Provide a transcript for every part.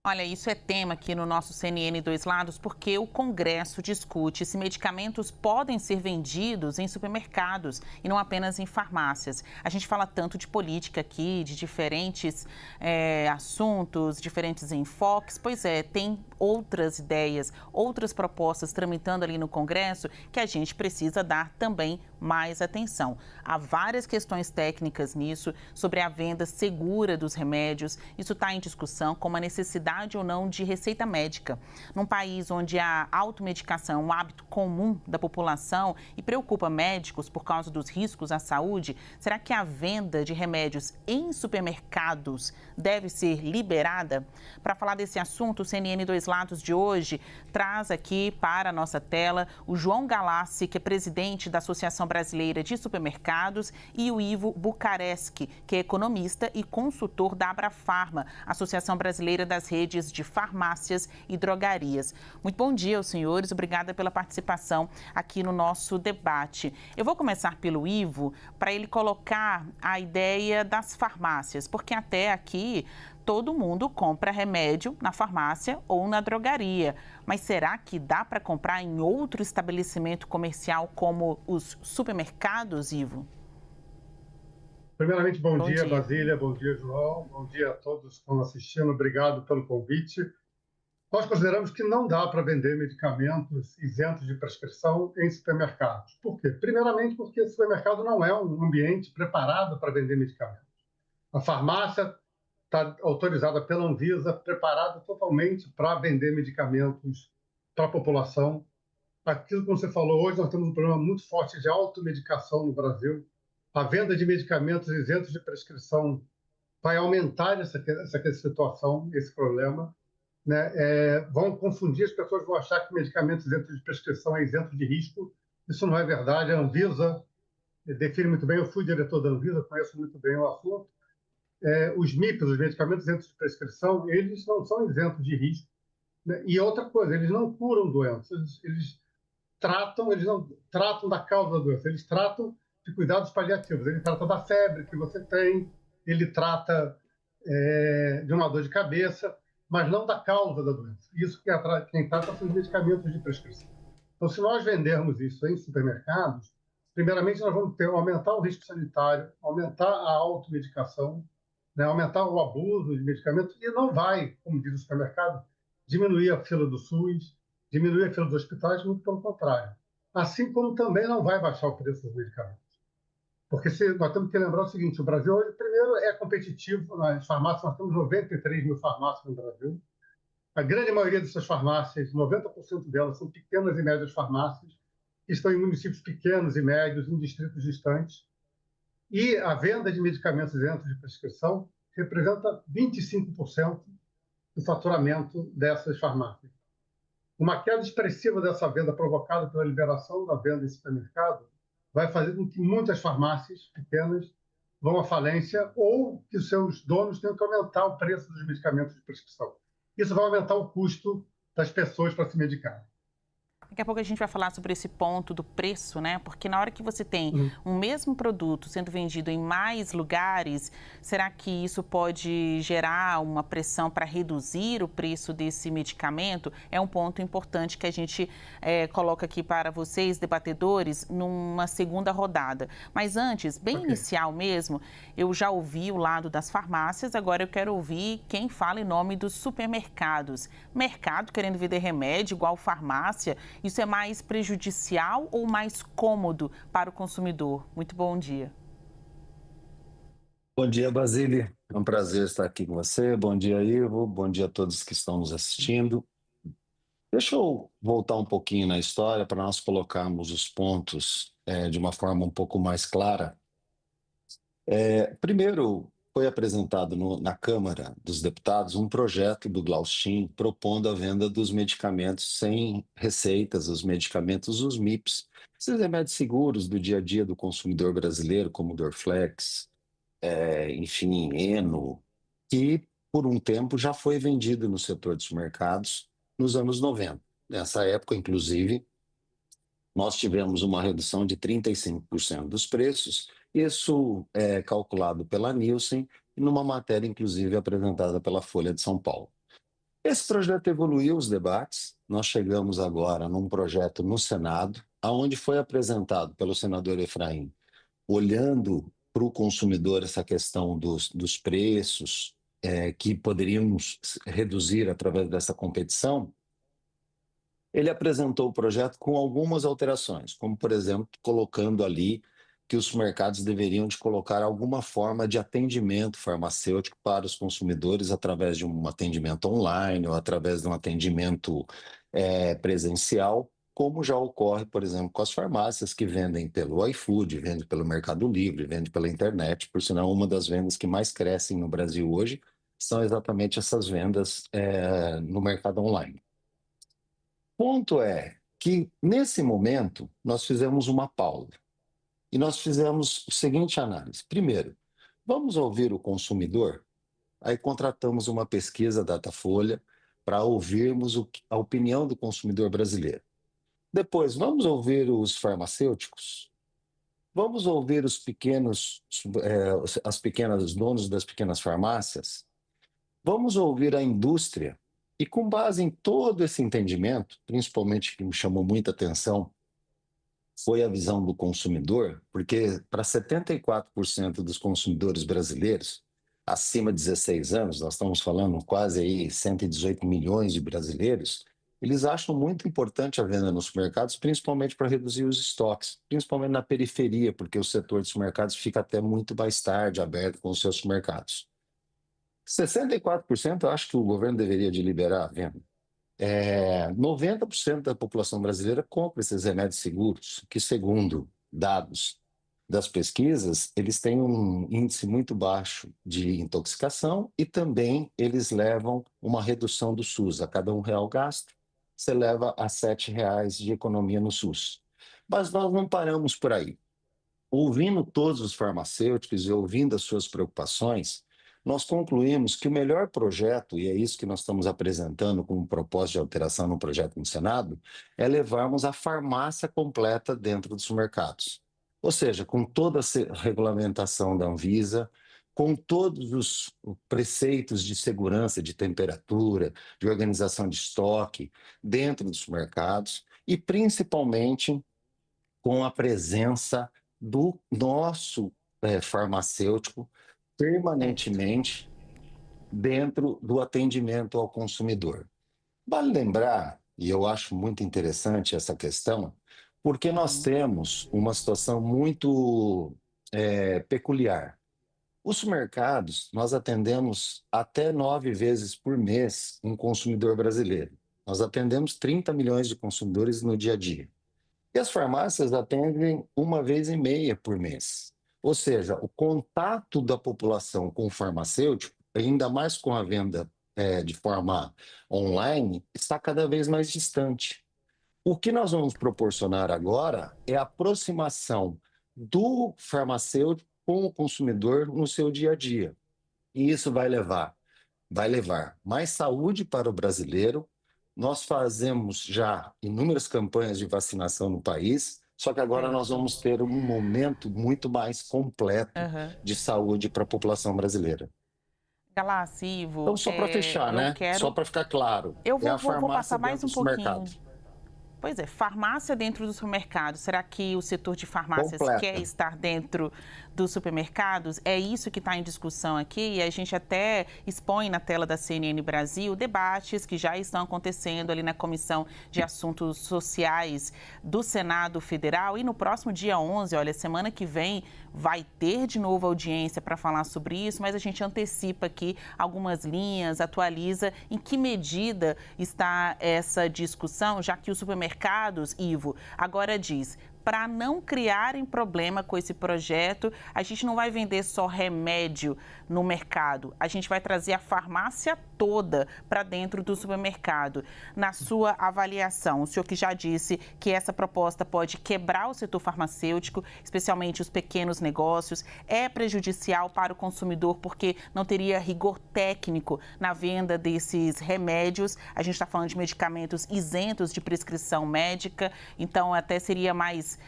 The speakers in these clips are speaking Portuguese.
Olha, isso é tema aqui no nosso CNN Dois Lados, porque o Congresso discute se medicamentos podem ser vendidos em supermercados e não apenas em farmácias. A gente fala tanto de política aqui, de diferentes assuntos, diferentes enfoques. Pois é, tem outras ideias, outras propostas tramitando ali no Congresso que a gente precisa dar também mais atenção. Há várias questões técnicas nisso, sobre a venda segura dos remédios. Isso está em discussão, como a necessidade ou não de receita médica. Num país onde a automedicação é um hábito comum da população e preocupa médicos por causa dos riscos à saúde, será que a venda de remédios em supermercados deve ser liberada? Para falar desse assunto, o CNN Dois Lados de hoje traz aqui para a nossa tela o João Galassi, que é presidente da Associação Brasileira de Supermercados, e o Ivo Bucaresc, que é economista e consultor da Abrafarma, Associação Brasileira das Redes de Farmácias e Drogarias. Muito bom dia aos senhores, obrigada pela participação aqui no nosso debate. Eu vou começar pelo Ivo, para ele colocar a ideia das farmácias, porque até aqui todo mundo compra remédio na farmácia ou na drogaria. Mas será que dá para comprar em outro estabelecimento comercial como os supermercados, Ivo? Primeiramente, bom Bom dia, dia. Basília, bom dia, João, bom dia a todos que estão assistindo, obrigado pelo convite. Nós consideramos que não dá para vender medicamentos isentos de prescrição em supermercados. Por quê? Primeiramente, porque o supermercado não é um ambiente preparado para vender medicamentos. A farmácia está autorizada pela Anvisa, preparada totalmente para vender medicamentos para a população. Aquilo que você falou hoje, nós temos um problema muito forte de automedicação no Brasil. A venda de medicamentos isentos de prescrição vai aumentar essa situação, esse problema. Né? Vão confundir, as pessoas vão achar que medicamentos isentos de prescrição é isento de risco. Isso não é verdade. A Anvisa define muito bem, eu fui diretor da Anvisa, conheço muito bem o assunto. Os MIPs, os medicamentos isentos de prescrição, eles não são isentos de risco. Né? E outra coisa, eles não curam doenças, eles não tratam da causa da doença, eles tratam de cuidados paliativos. Ele trata da febre que você tem, ele trata de uma dor de cabeça, mas não da causa da doença. Isso quem trata são os medicamentos de prescrição. Então, se nós vendermos isso em supermercados, primeiramente nós vamos aumentar o risco sanitário, aumentar a automedicação, né, aumentar o abuso de medicamentos e não vai, como diz o supermercado, diminuir a fila do SUS, diminuir a fila dos hospitais, muito pelo contrário. Assim como também não vai baixar o preço dos medicamentos. Porque nós temos que lembrar o seguinte, o Brasil hoje, primeiro, é competitivo nas farmácias, nós temos 93 mil farmácias no Brasil. A grande maioria dessas farmácias, 90% delas, são pequenas e médias farmácias, que estão em municípios pequenos e médios, em distritos distantes. E a venda de medicamentos isentos de prescrição representa 25% do faturamento dessas farmácias. Uma queda expressiva dessa venda provocada pela liberação da venda em supermercado vai fazer com que muitas farmácias pequenas vão à falência ou que os seus donos tenham que aumentar o preço dos medicamentos de prescrição. Isso vai aumentar o custo das pessoas para se medicar. Daqui a pouco a gente vai falar sobre esse ponto do preço, né? Porque na hora que você tem Uhum. um mesmo produto sendo vendido em mais lugares, será que isso pode gerar uma pressão para reduzir o preço desse medicamento? É um ponto importante que a gente coloca aqui para vocês, debatedores, numa segunda rodada. Mas antes, bem Ok. inicial mesmo, eu já ouvi o lado das farmácias, agora eu quero ouvir quem fala em nome dos supermercados. Mercado querendo vender remédio igual farmácia. Isso é mais prejudicial ou mais cômodo para o consumidor? Muito bom dia. Bom dia, Basílio. É um prazer estar aqui com você. Bom dia, Ivo. Bom dia a todos que estão nos assistindo. Deixa eu voltar um pouquinho na história para nós colocarmos os pontos de uma forma um pouco mais clara. Primeiro, foi apresentado na Câmara dos Deputados um projeto do Glaustin propondo a venda dos medicamentos sem receitas, os medicamentos, os MIPs, esses remédios seguros do dia a dia do consumidor brasileiro, como Dorflex, enfim, Eno, que por um tempo já foi vendido no setor dos mercados nos anos 90. Nessa época, inclusive, nós tivemos uma redução de 35% dos preços, isso é calculado pela Nielsen e numa matéria, inclusive, apresentada pela Folha de São Paulo. Esse projeto evoluiu os debates. Nós chegamos agora num projeto no Senado, aonde foi apresentado pelo senador Efraim, olhando para o consumidor essa questão dos preços, que poderiam reduzir através dessa competição. Ele apresentou o projeto com algumas alterações, como, por exemplo, colocando ali que os mercados deveriam de colocar alguma forma de atendimento farmacêutico para os consumidores através de um atendimento online ou através de um atendimento presencial, como já ocorre, por exemplo, com as farmácias que vendem pelo iFood, vendem pelo Mercado Livre, vendem pela internet. Por sinal, uma das vendas que mais crescem no Brasil hoje são exatamente essas vendas no mercado online. Ponto é que, nesse momento, nós fizemos uma pausa e nós fizemos a seguinte análise. Primeiro, vamos ouvir o consumidor? Aí contratamos uma pesquisa Datafolha para ouvirmos a opinião do consumidor brasileiro. Depois, vamos ouvir os farmacêuticos? Vamos ouvir os os donos das pequenas farmácias? Vamos ouvir a indústria? E com base em todo esse entendimento, principalmente que me chamou muita atenção, foi a visão do consumidor, porque para 74% dos consumidores brasileiros, acima de 16 anos, nós estamos falando quase aí 118 milhões de brasileiros, eles acham muito importante a venda nos supermercados, principalmente para reduzir os estoques, principalmente na periferia, porque o setor de supermercados fica até muito mais tarde aberto com os seus supermercados. 64% eu acho que o governo deveria de liberar a venda. 90% da população brasileira compra esses remédios seguros, que, segundo dados das pesquisas, eles têm um índice muito baixo de intoxicação e também eles levam uma redução do SUS. A cada R$1 gasto, você leva a R$7 de economia no SUS. Mas nós não paramos por aí. Ouvindo todos os farmacêuticos e ouvindo as suas preocupações, nós concluímos que o melhor projeto, e é isso que nós estamos apresentando como propósito de alteração no projeto no Senado, é levarmos a farmácia completa dentro dos mercados. Ou seja, com toda a regulamentação da Anvisa, com todos os preceitos de segurança, de temperatura, de organização de estoque dentro dos mercados e principalmente com a presença do nosso farmacêutico permanentemente dentro do atendimento ao consumidor. Vale lembrar, e eu acho muito interessante essa questão, porque nós temos uma situação muito peculiar. Os supermercados, nós atendemos até 9 vezes por mês um consumidor brasileiro. Nós atendemos 30 milhões de consumidores no dia a dia. E as farmácias atendem 1,5 vezes por mês. Ou seja, o contato da população com o farmacêutico, ainda mais com a venda de forma online, está cada vez mais distante. O que nós vamos proporcionar agora é a aproximação do farmacêutico com o consumidor no seu dia a dia. E isso vai levar mais saúde para o brasileiro. Nós fazemos já inúmeras campanhas de vacinação no país, só que agora nós vamos ter um momento muito mais completo de saúde para a população brasileira. Galassi, Ivo, Então, só para fechar, né? Só para ficar claro. Eu vou passar mais um pouquinho. Mercado. Pois é, farmácia dentro do supermercado. Será que o setor de farmácias quer estar dentro dos supermercados? É isso que está em discussão aqui e a gente até expõe na tela da CNN Brasil debates que já estão acontecendo ali na Comissão de Assuntos Sociais do Senado Federal e no próximo dia 11, olha, semana que vem, vai ter de novo audiência para falar sobre isso, mas a gente antecipa aqui algumas linhas, atualiza em que medida está essa discussão, já que os supermercados, Ivo, agora diz, para não criarem problema com esse projeto, a gente não vai vender só remédio no mercado, a gente vai trazer a farmácia toda para dentro do supermercado. Na sua avaliação, o senhor que já disse que essa proposta pode quebrar o setor farmacêutico, especialmente os pequenos negócios, é prejudicial para o consumidor porque não teria rigor técnico na venda desses remédios. A gente está falando de medicamentos isentos de prescrição médica, então até seria mais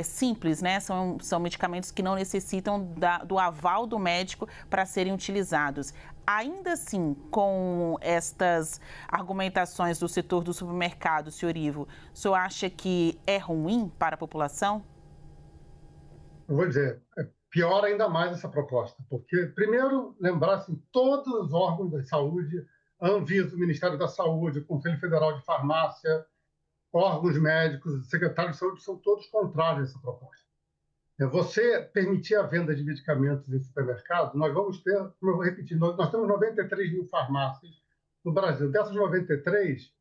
simples, né? São medicamentos que não necessitam do aval do médico para serem utilizados. Ainda assim, com estas argumentações do setor do supermercado, senhor Ivo, o senhor acha que é ruim para a população? Eu vou dizer, pior ainda mais essa proposta, porque, primeiro, lembrar assim, todos os órgãos da saúde, a Anvisa, o Ministério da Saúde, o Conselho Federal de Farmácia, órgãos médicos, secretários de saúde, são todos contrários a essa proposta. Você permitir a venda de medicamentos em supermercado, nós vamos ter, como eu vou repetir, nós temos 93 mil farmácias no Brasil. Dessas 93,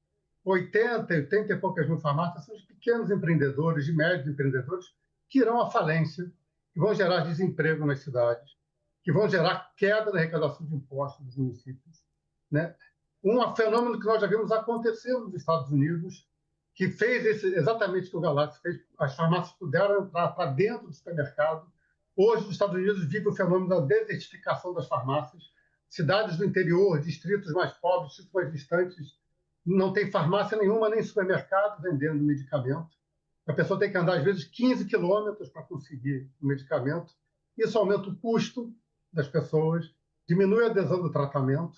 80 e poucas mil farmácias são de pequenos empreendedores, de médios empreendedores, que irão à falência, que vão gerar desemprego nas cidades, que vão gerar queda na arrecadação de impostos dos municípios. Né? Um fenômeno que nós já vimos acontecer nos Estados Unidos, que fez exatamente o que o Galassi fez. As farmácias puderam entrar para dentro do supermercado. Hoje, os Estados Unidos vivem o fenômeno da desertificação das farmácias. Cidades do interior, distritos mais pobres, distritos mais distantes, não tem farmácia nenhuma, nem supermercado vendendo medicamento. A pessoa tem que andar, às vezes, 15 quilômetros para conseguir o medicamento. Isso aumenta o custo das pessoas, diminui a adesão do tratamento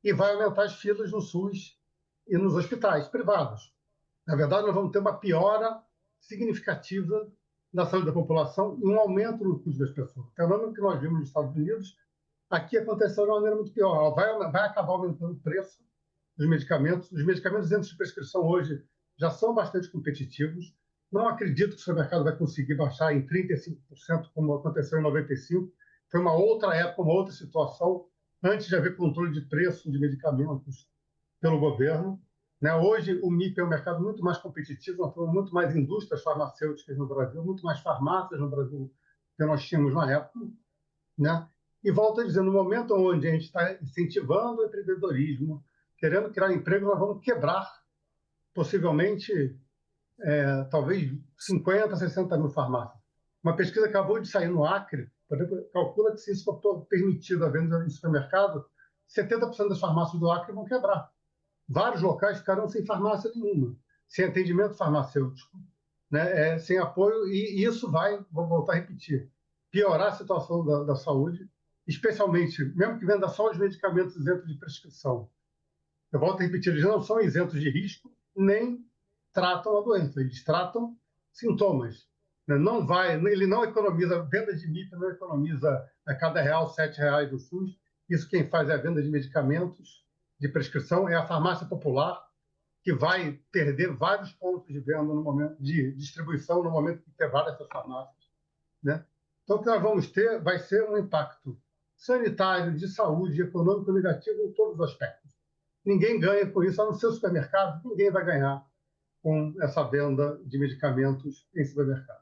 e vai aumentar as filas no SUS e nos hospitais privados. Na verdade, nós vamos ter uma piora significativa da saúde da população e um aumento no custo das pessoas. O fenômeno que nós vimos nos Estados Unidos, aqui aconteceu de uma maneira muito pior. Vai acabar aumentando o preço dos medicamentos. Os medicamentos dentro de prescrição hoje já são bastante competitivos. Não acredito que o supermercado vai conseguir baixar em 35%, como aconteceu em 95%. Foi uma outra época, uma outra situação, antes de haver controle de preço de medicamentos pelo governo. Hoje, o MIP é um mercado muito mais competitivo, nós temos muito mais indústrias farmacêuticas no Brasil, muito mais farmácias no Brasil que nós tínhamos na época. E volto a dizer, no momento onde a gente está incentivando o empreendedorismo, querendo criar emprego, nós vamos quebrar, possivelmente, talvez 50, 60 mil farmácias. Uma pesquisa acabou de sair no Acre, por exemplo, calcula que se isso for permitido a venda em supermercado, 70% das farmácias do Acre vão quebrar. Vários locais ficarão sem farmácia nenhuma, sem atendimento farmacêutico, sem apoio, e isso vai, vou voltar a repetir, piorar a situação da saúde, especialmente, mesmo que venda só os medicamentos isentos de prescrição. Eu volto a repetir, eles não são isentos de risco, nem tratam a doença, eles tratam sintomas. Ele não economiza, venda de MIP não economiza a cada real, R$7 do SUS, isso quem faz é a venda de medicamentos de prescrição, é a farmácia popular, que vai perder vários pontos de venda no momento de distribuição, no momento que quebrar essas farmácias. Então, o que nós vamos ter vai ser um impacto sanitário, de saúde, econômico negativo em todos os aspectos. Ninguém ganha com isso, a não ser o supermercado, ninguém vai ganhar com essa venda de medicamentos em supermercados.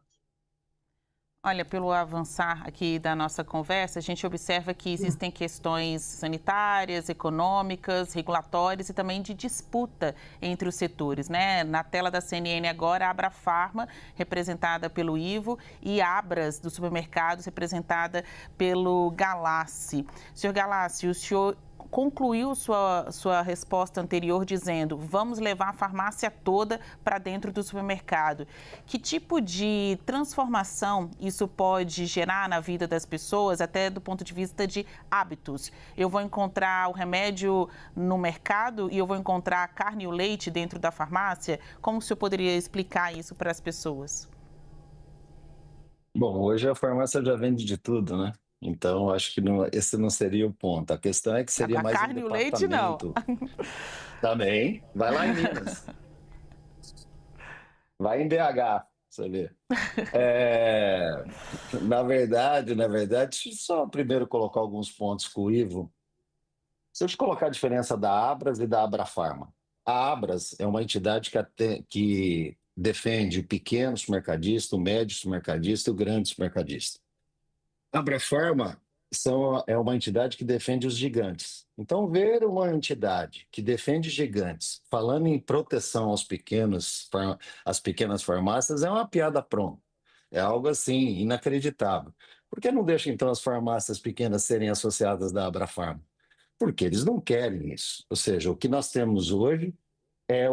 Olha, pelo avançar aqui da nossa conversa, a gente observa que existem questões sanitárias, econômicas, regulatórias e também de disputa entre os setores, né? Na tela da CNN agora, a Abrafarma, representada pelo Ivo, e a Abras, dos supermercados, representada pelo Galassi. Senhor Galassi, o senhor concluiu sua resposta anterior dizendo: vamos levar a farmácia toda para dentro do supermercado. Que tipo de transformação isso pode gerar na vida das pessoas, até do ponto de vista de hábitos? Eu vou encontrar o remédio no mercado e eu vou encontrar a carne e o leite dentro da farmácia? Como o senhor poderia explicar isso para as pessoas? Bom, hoje a farmácia já vende de tudo, né? Então, acho que esse não seria o ponto. A questão é que seria mais um carne e o leite, não. Também. Vai lá em Minas. Vai em BH, você vê. Na verdade, deixa eu só primeiro colocar alguns pontos com o Ivo. Se eu te colocar a diferença da Abras e da Abrafarma. A Abras é uma entidade que defende o pequeno supermercadista, o médio supermercadista e o grande supermercadista. A Abrafarma é uma entidade que defende os gigantes. Então, ver uma entidade que defende gigantes falando em proteção às pequenas farmácias é uma piada pronta. É algo assim, inacreditável. Por que não deixa, então, as farmácias pequenas serem associadas da Abrafarma? Porque eles não querem isso. Ou seja, o que nós temos hoje é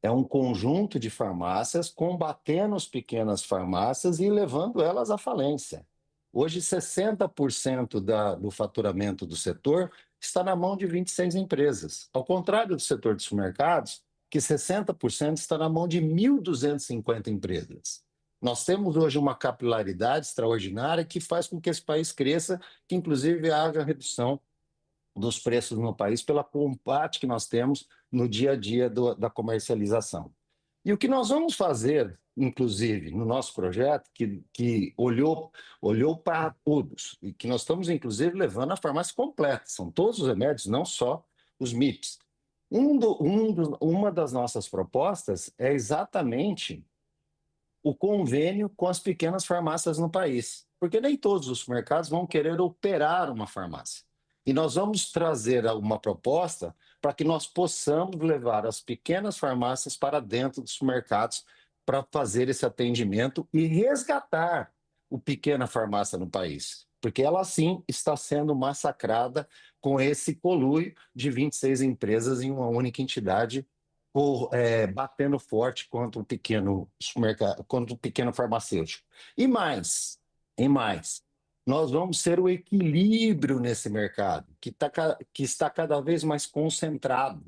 É um conjunto de farmácias combatendo as pequenas farmácias e levando elas à falência. Hoje, 60% do faturamento do setor está na mão de 26 empresas, ao contrário do setor de supermercados, que 60% está na mão de 1.250 empresas. Nós temos hoje uma capilaridade extraordinária que faz com que esse país cresça, que inclusive haja redução dos preços no país pelo combate que nós temos no dia a dia da comercialização. E o que nós vamos fazer, inclusive, no nosso projeto, que olhou para todos, e que nós estamos, inclusive, levando a farmácia completa, são todos os remédios, não só os MIPs. Uma das nossas propostas é exatamente o convênio com as pequenas farmácias no país, porque nem todos os mercados vão querer operar uma farmácia. E nós vamos trazer uma proposta para que nós possamos levar as pequenas farmácias para dentro dos mercados para fazer esse atendimento e resgatar o pequena farmácia no país, porque ela sim está sendo massacrada com esse conluio de 26 empresas em uma única entidade, batendo forte contra o pequeno supermercado, contra o pequeno farmacêutico. E mais, nós vamos ser o equilíbrio nesse mercado, que está cada vez mais concentrado.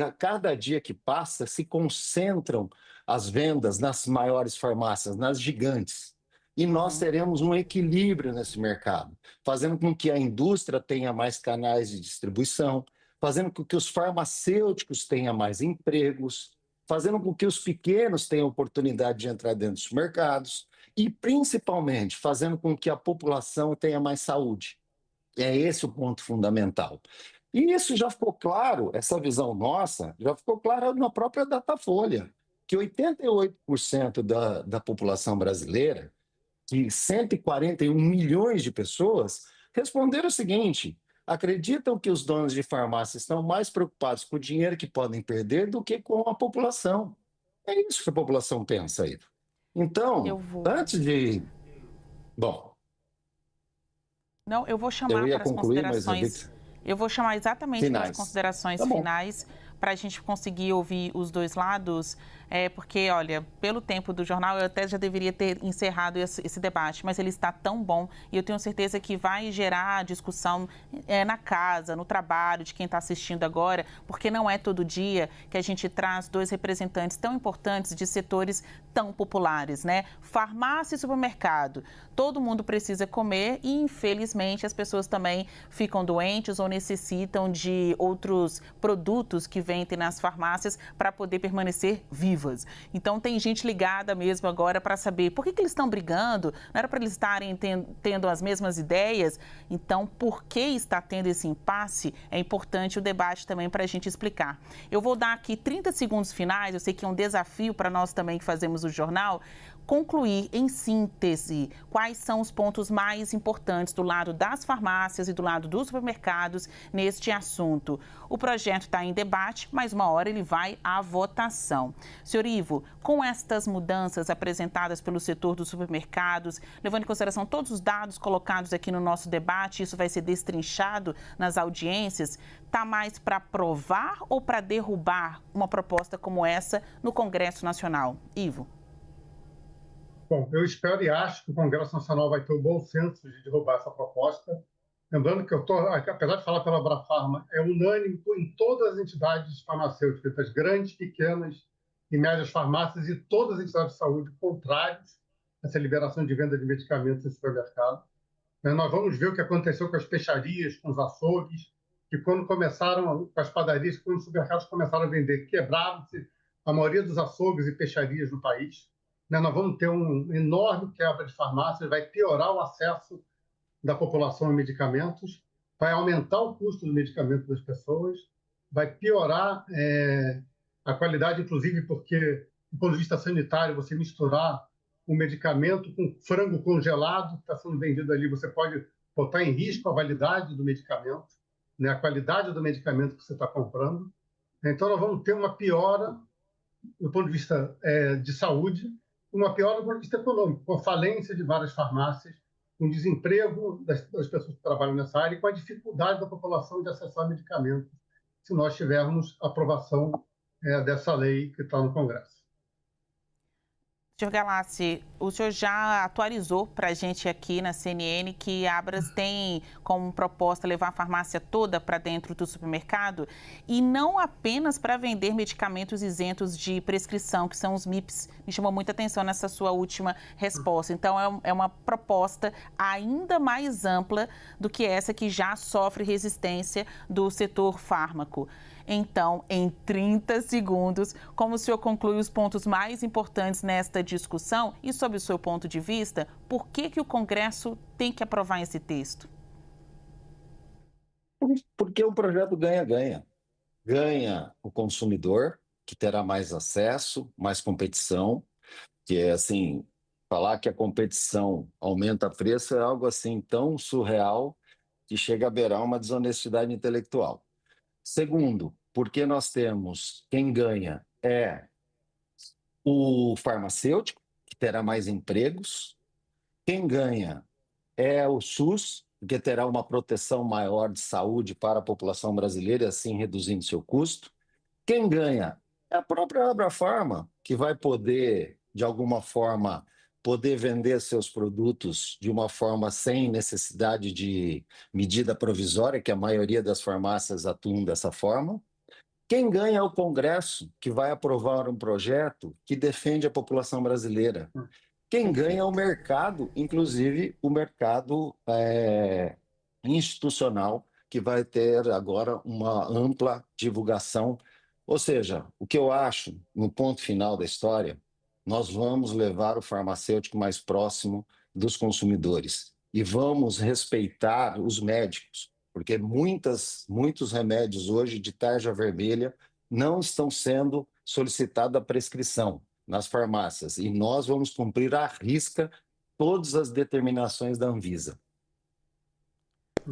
A cada dia que passa, se concentram as vendas nas maiores farmácias, nas gigantes. E nós teremos um equilíbrio nesse mercado, fazendo com que a indústria tenha mais canais de distribuição, fazendo com que os farmacêuticos tenham mais empregos, fazendo com que os pequenos tenham oportunidade de entrar dentro dos mercados e, principalmente, fazendo com que a população tenha mais saúde. É esse o ponto fundamental. E isso já ficou claro, essa visão nossa, já ficou clara na própria Datafolha, que 88% da população brasileira, de 141 milhões de pessoas, responderam o seguinte: acreditam que os donos de farmácia estão mais preocupados com o dinheiro que podem perder do que com a população. É isso que a população pensa aí. Então, antes de... Bom, Não, eu vou eu chamar ia para as concluir, mas eu vi considerações. que... Eu vou chamar exatamente para as Finais. considerações Tá bom. finais, para a gente conseguir ouvir os dois lados, porque, olha, pelo tempo do jornal, eu até já deveria ter encerrado esse debate, mas ele está tão bom e eu tenho certeza que vai gerar discussão na casa, no trabalho, de quem está assistindo agora, porque não é todo dia que a gente traz dois representantes tão importantes de setores tão populares, né? Farmácia e supermercado. Todo mundo precisa comer e, infelizmente, as pessoas também ficam doentes ou necessitam de outros produtos que vendem nas farmácias para poder permanecer vivas. Então, tem gente ligada mesmo agora para saber por que eles estão brigando, não era para eles estarem tendo as mesmas ideias? Então, por que está tendo esse impasse? É importante o debate também para a gente explicar. Eu vou dar aqui 30 segundos finais, eu sei que é um desafio para nós também que fazemos o jornal, concluir em síntese quais são os pontos mais importantes do lado das farmácias e do lado dos supermercados neste assunto. O projeto está em debate, mas uma hora ele vai à votação. Senhor Ivo, com estas mudanças apresentadas pelo setor dos supermercados, levando em consideração todos os dados colocados aqui no nosso debate, isso vai ser destrinchado nas audiências, está mais para aprovar ou para derrubar uma proposta como essa no Congresso Nacional? Ivo. Bom, eu espero e acho que o Congresso Nacional vai ter o bom senso de derrubar essa proposta. Lembrando que apesar de falar pela Abrafarma, é unânime em todas as entidades farmacêuticas, das grandes, pequenas e médias farmácias e todas as entidades de saúde contrárias a essa liberação de venda de medicamentos em supermercado. Nós vamos ver o que aconteceu com as peixarias, com os açougues, que quando começaram, com as padarias, quando os supermercados começaram a vender, quebraram-se a maioria dos açougues e peixarias no país. Nós vamos ter uma enorme quebra de farmácias, vai piorar o acesso da população a medicamentos, vai aumentar o custo do medicamento das pessoas, vai piorar a qualidade, inclusive porque, do ponto de vista sanitário, você misturar um medicamento com frango congelado que está sendo vendido ali, você pode botar em risco a validade do medicamento, né, a qualidade do medicamento que você está comprando. Então, nós vamos ter uma piora do ponto de vista de saúde, uma piora do ponto de vista econômico, com a falência de várias farmácias, com o desemprego das pessoas que trabalham nessa área e com a dificuldade da população de acessar medicamentos, se nós tivermos aprovação dessa lei que está no Congresso. Senhor Galassi, o senhor já atualizou para a gente aqui na CNN que a Abras tem como proposta levar a farmácia toda para dentro do supermercado e não apenas para vender medicamentos isentos de prescrição, que são os MIPs. Me chamou muita atenção nessa sua última resposta. Então, é uma proposta ainda mais ampla do que essa que já sofre resistência do setor fármaco. Então, em 30 segundos, como o senhor conclui os pontos mais importantes nesta discussão e, sob o seu ponto de vista, por que o Congresso tem que aprovar esse texto? Porque o projeto ganha-ganha. Ganha o consumidor, que terá mais acesso, mais competição, que é assim, falar que a competição aumenta preço é algo assim tão surreal que chega a beirar uma desonestidade intelectual. Segundo, porque nós temos quem ganha é o farmacêutico, que terá mais empregos. Quem ganha é o SUS, porque terá uma proteção maior de saúde para a população brasileira e assim reduzindo seu custo. Quem ganha é a própria Abrafarma, que vai poder, de alguma forma, poder vender seus produtos de uma forma sem necessidade de medida provisória, que a maioria das farmácias atuam dessa forma. Quem ganha é o Congresso, que vai aprovar um projeto que defende a população brasileira. Quem ganha é o mercado, inclusive o mercado institucional, que vai ter agora uma ampla divulgação. Ou seja, o que eu acho, no ponto final da história, nós vamos levar o farmacêutico mais próximo dos consumidores e vamos respeitar os médicos, porque muitos remédios hoje de tarja vermelha não estão sendo solicitados a prescrição nas farmácias e nós vamos cumprir à risca todas as determinações da Anvisa.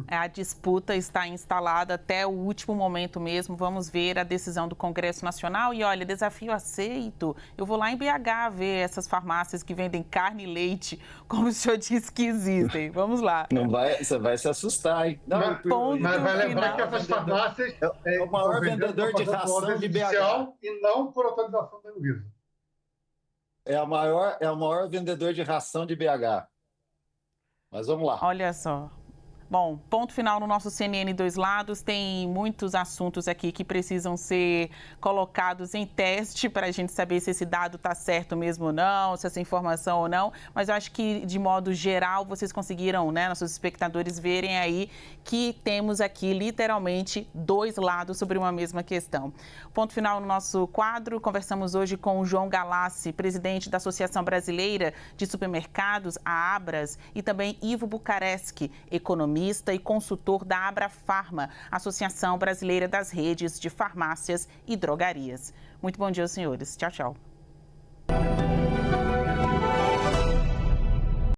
A disputa está instalada até o último momento mesmo. Vamos ver a decisão do Congresso Nacional. E olha, desafio aceito. Eu vou lá em BH ver essas farmácias que vendem carne e leite, como o senhor disse que existem. Vamos lá. Não vai, você vai se assustar, hein? Não, mas vai lembrar que essas farmácias é o maior vendedor de ração de BH. E não por autorização da Anvisa. É o maior vendedor de ração de BH. Mas vamos lá. Olha só. Bom, ponto final no nosso CNN Dois Lados. Tem muitos assuntos aqui que precisam ser colocados em teste para a gente saber se esse dado está certo mesmo ou não, se essa informação ou não. Mas eu acho que, de modo geral, vocês conseguiram, né, nossos espectadores, verem aí que temos aqui, literalmente, dois lados sobre uma mesma questão. Ponto final no nosso quadro. Conversamos hoje com o João Galassi, presidente da Associação Brasileira de Supermercados, a Abras, e também Ivo Bucaresc, economista e consultor da Abrafarma, Associação Brasileira das Redes de Farmácias e Drogarias. Muito bom dia, senhores. Tchau, tchau.